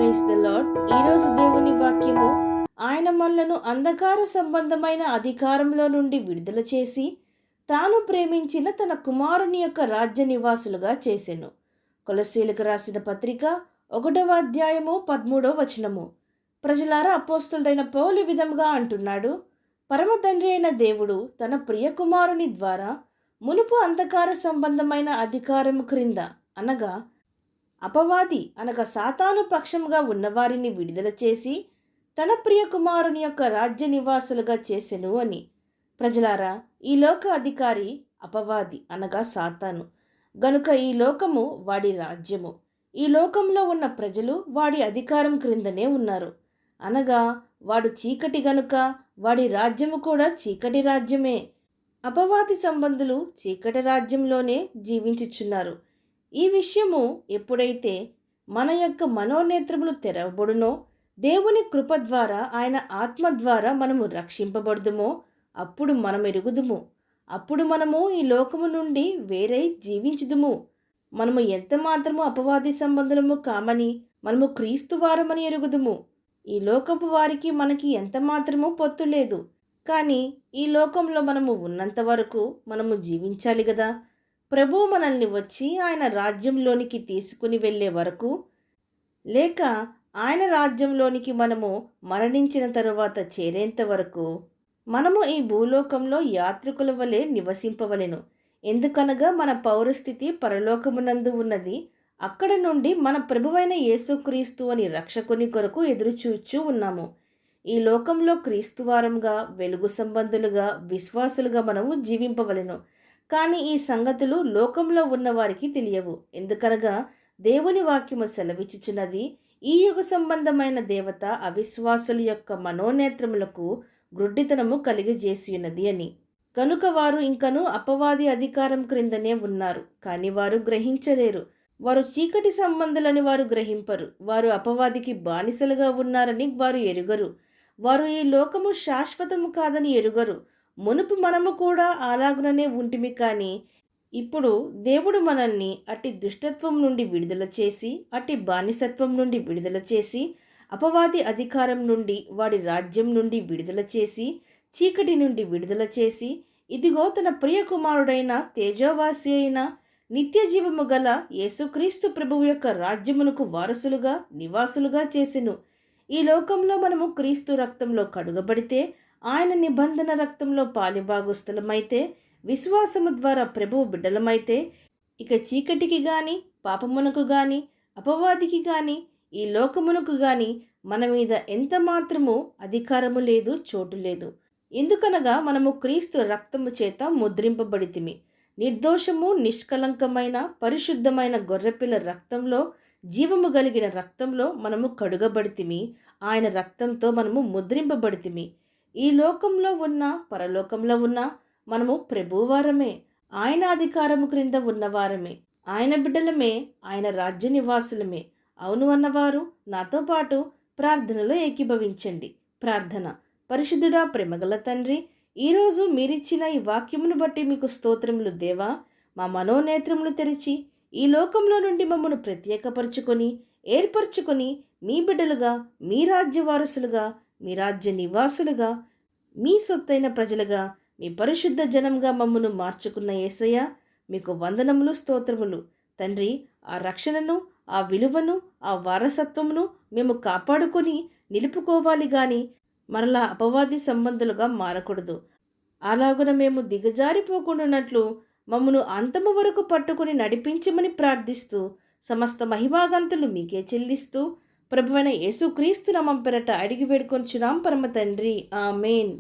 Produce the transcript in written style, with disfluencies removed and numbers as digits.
Praise the lord. ఈరోజు దేవుని వాక్యము, ఆయన మనలను అంధకార సంబంధమైన అధికారంలో నుండి విడుదల చేసి తాను ప్రేమించిన తన కుమారుని యొక్క రాజ్య నివాసులుగా చేసెను. కొలస్సీలకు రాసిన పత్రిక 1వ అధ్యాయము 13వ వచనము. ప్రజలారా, అపోస్తులుడైన పౌలు ఈ విధంగా అంటున్నాడు: పరమ తండ్రి అయిన దేవుడు తన ప్రియ కుమారుని ద్వారా మునుపు అంధకార సంబంధమైన అధికారము క్రింద, అనగా అపవాది అనగా సాతాను పక్షంగా ఉన్నవారిని విడుదల చేసి తన ప్రియ కుమారుని యొక్క రాజ్య నివాసులుగా చేసెను అని. ప్రజలారా, ఈ లోక అధికారి అపవాది అనగా సాతాను గనుక ఈ లోకము వాడి రాజ్యము. ఈ లోకంలో ఉన్న ప్రజలు వాడి అధికారం క్రిందనే ఉన్నారు. అనగా వాడు చీకటి గనుక వాడి రాజ్యము కూడా చీకటి రాజ్యమే. అపవాది సంబంధులు చీకటి రాజ్యంలోనే జీవించుచున్నారు. ఈ విషయము ఎప్పుడైతే మన యొక్క మనోనేత్రములు తెరవబడునో, దేవుని కృప ద్వారా, ఆయన ఆత్మ ద్వారా మనము రక్షింపబడుదుమో, అప్పుడు మనం ఎరుగుదుము. అప్పుడు మనము ఈ లోకము నుండి వేరై జీవించుదుము. మనము ఎంత మాత్రము అపవాది సంబంధులము కామని, మనము క్రీస్తు వారమని ఎరుగుదుము. ఈ లోకపు వారికి మనకి ఎంత మాత్రము పొత్తు లేదు. కానీ ఈ లోకంలో మనము ఉన్నంత వరకు మనము జీవించాలి కదా. ప్రభువు మనల్ని వచ్చి ఆయన రాజ్యంలోనికి తీసుకుని వెళ్ళే వరకు, లేక ఆయన రాజ్యంలోనికి మనము మరణించిన తరువాత చేరేంత వరకు మనము ఈ భూలోకంలో యాత్రికుల వలె నివసింపవలెను. ఎందుకనగా మన పౌరస్థితి పరలోకమునందు ఉన్నది. అక్కడ నుండి మన ప్రభువైన యేసుక్రీస్తు అని రక్షకుని కొరకు ఎదురుచూచూ ఉన్నాము. ఈ లోకంలో క్రీస్తువారంగా, వెలుగు సంబంధులుగా, విశ్వాసులుగా మనము జీవింపవలెను. కానీ ఈ సంగతులు లోకంలో ఉన్నవారికి తెలియవు. ఎందుకనగా దేవుని వాక్యము సెలవిచ్చుచున్నది, ఈ యుగ సంబంధమైన దేవత అవిశ్వాసుల యొక్క మనోనేత్రములకు గ్రుడ్డితనము కలిగజేసియున్నది అని. కనుక వారు ఇంకను అపవాది అధికారం క్రిందనే ఉన్నారు. కానీ వారు గ్రహించలేరు. వారు చీకటి సంబంధులని వారు గ్రహింపరు. వారు అపవాదికి బానిసలుగా ఉన్నారని వారు ఎరుగరు. వారు ఈ లోకము శాశ్వతము కాదని ఎరుగరు. మునుపు మనము కూడా అలాగుననే ఉంటిమి. కానీ ఇప్పుడు దేవుడు మనల్ని అట్టి దుష్టత్వం నుండి విడుదల చేసి, అట్టి బానిసత్వం నుండి విడుదల చేసి, అపవాది అధికారం నుండి, వాడి రాజ్యం నుండి విడుదల చేసి, చీకటి నుండి విడుదల చేసి, ఇదిగో తన ప్రియ కుమారుడైన తేజోవాసి అయిన నిత్య జీవము గల యేసుక్రీస్తు ప్రభువు యొక్క రాజ్యమునకు వారసులుగా, నివాసులుగా చేసెను. ఈ లోకంలో మనము క్రీస్తు రక్తంలో కడుగబడితే, ఆయన నిబంధన రక్తంలో పాలిభాగస్థలమైతే, విశ్వాసము ద్వారా ప్రభువు బిడ్డలమైతే, ఇక చీకటికి గాని, పాపమునకు గాని, అపవాదికి గాని, ఈ లోకమునకు గాని మన మీద ఎంత మాత్రము అధికారము లేదు, చోటు లేదు. ఎందుకనగా మనము క్రీస్తు రక్తము చేత ముద్రింపబడితిమి. నిర్దోషము, నిష్కలంకమైన, పరిశుద్ధమైన గొర్రెపిల్ల రక్తంలో, జీవము కలిగిన రక్తంలో మనము కడుగబడితిమి. ఆయన రక్తంతో మనము ముద్రింపబడితిమి. ఈ లోకంలో ఉన్న, పరలోకంలో ఉన్న మనము ప్రభువారమే. ఆయన అధికారము క్రింద ఉన్నవారమే. ఆయన బిడ్డలమే. ఆయన రాజ్య నివాసులమే. అవును అన్నవారు నాతో పాటు ప్రార్థనలో ఏకీభవించండి. ప్రార్థన. పరిశుద్ధుడా, ప్రేమగల తండ్రి, ఈరోజు మీరిచ్చిన ఈ వాక్యమును బట్టి మీకు స్తోత్రములు దేవా. మా మనోనేత్రములు తెరిచి ఈ లోకంలో నుండి మమ్మను ప్రత్యేకపరుచుకొని, ఏర్పరచుకొని, మీ బిడ్డలుగా, మీ రాజ్య వారసులుగా, మీ రాజ్య నివాసులుగా, మీ సొత్తైన ప్రజలుగా, మీ పరిశుద్ధ జనంగా మమ్మను మార్చుకున్న యేసయ్య, మీకు వందనములు, స్తోత్రములు తండ్రి. ఆ రక్షణను, ఆ విలువను, ఆ వారసత్వమును మేము కాపాడుకొని నిలుపుకోవాలి కానీ మరలా అపవాది సంబంధులుగా మారకూడదు. అలాగున మేము దిగజారిపోకుండానట్లు మమ్మను అంతము వరకు పట్టుకుని నడిపించమని ప్రార్థిస్తూ, సమస్త మహిమాగంతులు మీకే చెల్లిస్తూ, ప్రభువైన యేసుక్రీస్తు నామం పేరట అడిగి వేడుకొంచున్నాం పరమ తండ్రి. ఆమేన్.